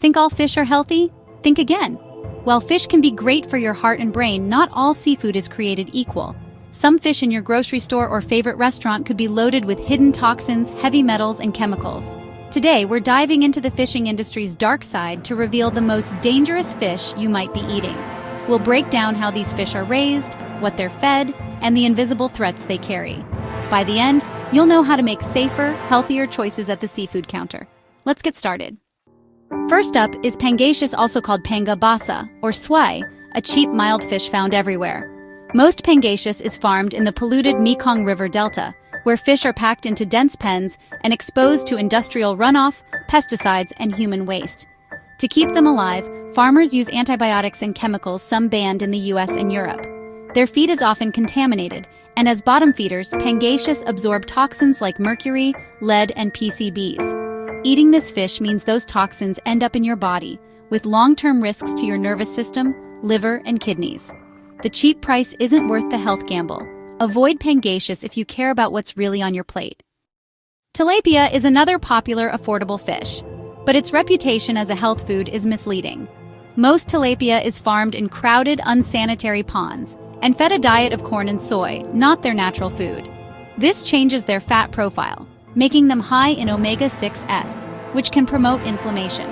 Think all fish are healthy? Think again. While fish can be great for your heart and brain, not all seafood is created equal. Some fish in your grocery store or favorite restaurant could be loaded with hidden toxins, heavy metals, and chemicals. Today, we're diving into the fishing industry's dark side to reveal the most dangerous fish you might be eating. We'll break down how these fish are raised, what they're fed, and the invisible threats they carry. By the end, you'll know how to make safer, healthier choices at the seafood counter. Let's get started. First up is Pangasius, also called pangabasa, or swai, a cheap, mild fish found everywhere. Most Pangasius is farmed in the polluted Mekong River Delta, where fish are packed into dense pens and exposed to industrial runoff, pesticides, and human waste. To keep them alive, farmers use antibiotics and chemicals, some banned in the US and Europe. Their feed is often contaminated, and as bottom feeders, Pangasius absorb toxins like mercury, lead, and PCBs. Eating this fish means those toxins end up in your body, with long-term risks to your nervous system, liver, and kidneys. The cheap price isn't worth the health gamble. Avoid Pangasius if you care about what's really on your plate. Tilapia is another popular, affordable fish, but its reputation as a health food is misleading. Most tilapia is farmed in crowded, unsanitary ponds and fed a diet of corn and soy, not their natural food. This changes their fat profile, making them high in omega-6s, which can promote inflammation.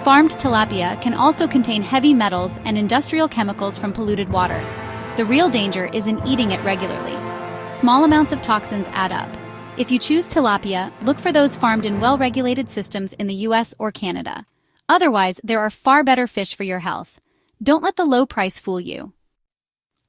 Farmed tilapia can also contain heavy metals and industrial chemicals from polluted water. The real danger is in eating it regularly. Small amounts of toxins add up. If you choose tilapia, look for those farmed in well-regulated systems in the US or Canada. Otherwise, there are far better fish for your health. Don't let the low price fool you.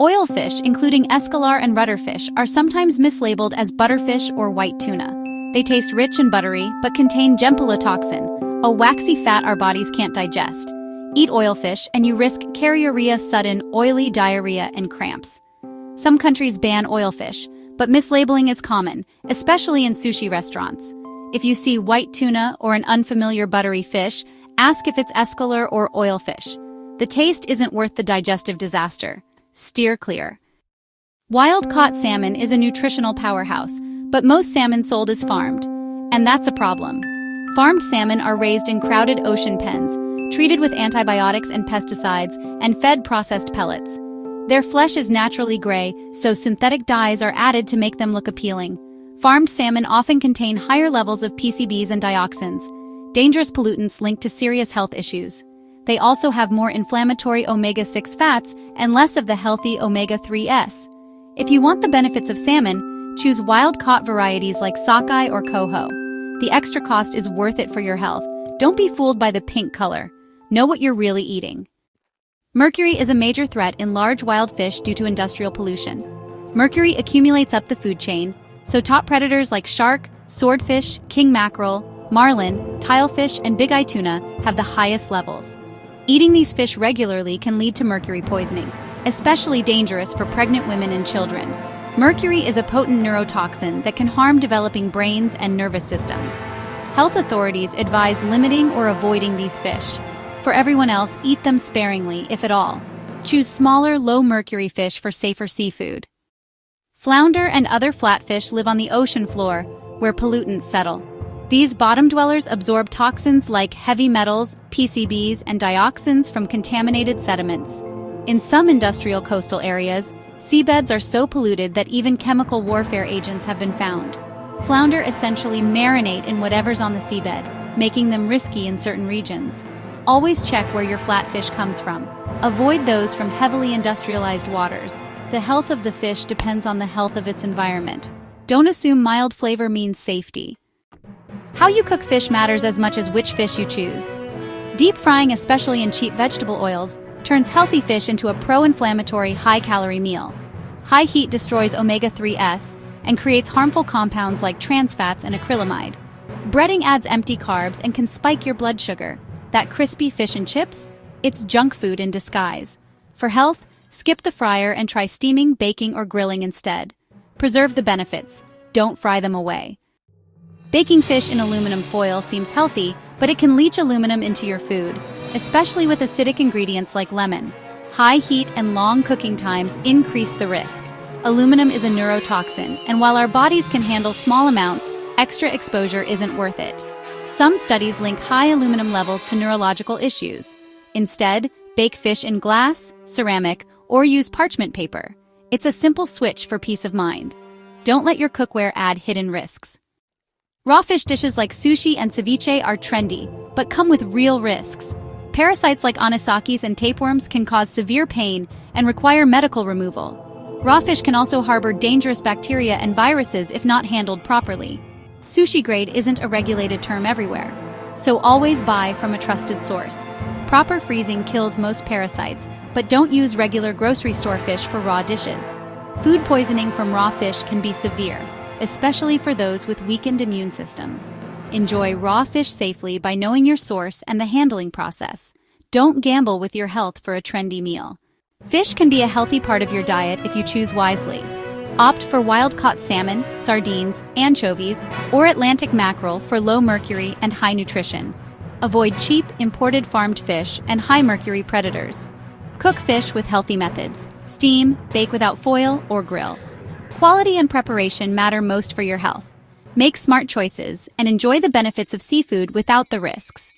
Oil fish, including escolar and rudderfish, are sometimes mislabeled as butterfish or white tuna. They taste rich and buttery, but contain toxin, a waxy fat our bodies can't digest. Eat oil fish and you risk carriuria, sudden, oily diarrhea, and cramps. Some countries ban oil fish, but mislabeling is common, especially in sushi restaurants. If you see white tuna or an unfamiliar buttery fish, ask if it's escolar or oil fish. The taste isn't worth the digestive disaster. Steer clear. Wild-caught salmon is a nutritional powerhouse, but most salmon sold is farmed, and that's a problem. Farmed salmon are raised in crowded ocean pens, treated with antibiotics and pesticides, and fed processed pellets. Their flesh is naturally gray, so synthetic dyes are added to make them look appealing. Farmed salmon often contain higher levels of PCBs and dioxins, dangerous pollutants linked to serious health issues. They also have more inflammatory omega-6 fats and less of the healthy omega-3s. If you want the benefits of salmon, choose wild-caught varieties like sockeye or coho. The extra cost is worth it for your health. Don't be fooled by the pink color. Know what you're really eating. Mercury is a major threat in large wild fish due to industrial pollution. Mercury accumulates up the food chain, so top predators like shark, swordfish, king mackerel, marlin, tilefish, and big-eye tuna have the highest levels. Eating these fish regularly can lead to mercury poisoning, especially dangerous for pregnant women and children. Mercury is a potent neurotoxin that can harm developing brains and nervous systems. Health authorities advise limiting or avoiding these fish. For everyone else, eat them sparingly, if at all. Choose smaller, low-mercury fish for safer seafood. Flounder and other flatfish live on the ocean floor, where pollutants settle. These bottom dwellers absorb toxins like heavy metals, PCBs, and dioxins from contaminated sediments. In some industrial coastal areas, seabeds are so polluted that even chemical warfare agents have been found. Flounder essentially marinate in whatever's on the seabed, making them risky in certain regions. Always check where your flatfish comes from. Avoid those from heavily industrialized waters. The health of the fish depends on the health of its environment. Don't assume mild flavor means safety. How you cook fish matters as much as which fish you choose. Deep frying, especially in cheap vegetable oils, turns healthy fish into a pro-inflammatory, high-calorie meal. High heat destroys omega-3s and creates harmful compounds like trans fats and acrylamide. Breading adds empty carbs and can spike your blood sugar. That crispy fish and chips? It's junk food in disguise. For health, skip the fryer and try steaming, baking, or grilling instead. Preserve the benefits. Don't fry them away. Baking fish in aluminum foil seems healthy, but it can leach aluminum into your food, especially with acidic ingredients like lemon. High heat and long cooking times increase the risk. Aluminum is a neurotoxin, and while our bodies can handle small amounts, extra exposure isn't worth it. Some studies link high aluminum levels to neurological issues. Instead, bake fish in glass, ceramic, or use parchment paper. It's a simple switch for peace of mind. Don't let your cookware add hidden risks. Raw fish dishes like sushi and ceviche are trendy, but come with real risks. Parasites like anisakis and tapeworms can cause severe pain and require medical removal. Raw fish can also harbor dangerous bacteria and viruses if not handled properly. Sushi grade isn't a regulated term everywhere, so always buy from a trusted source. Proper freezing kills most parasites, but don't use regular grocery store fish for raw dishes. Food poisoning from raw fish can be severe, especially for those with weakened immune systems. Enjoy raw fish safely by knowing your source and the handling process. Don't gamble with your health for a trendy meal. Fish can be a healthy part of your diet if you choose wisely. Opt for wild-caught salmon, sardines, anchovies, or Atlantic mackerel for low mercury and high nutrition. Avoid cheap, imported farmed fish and high-mercury predators. Cook fish with healthy methods. Steam, bake without foil, or grill. Quality and preparation matter most for your health. Make smart choices and enjoy the benefits of seafood without the risks.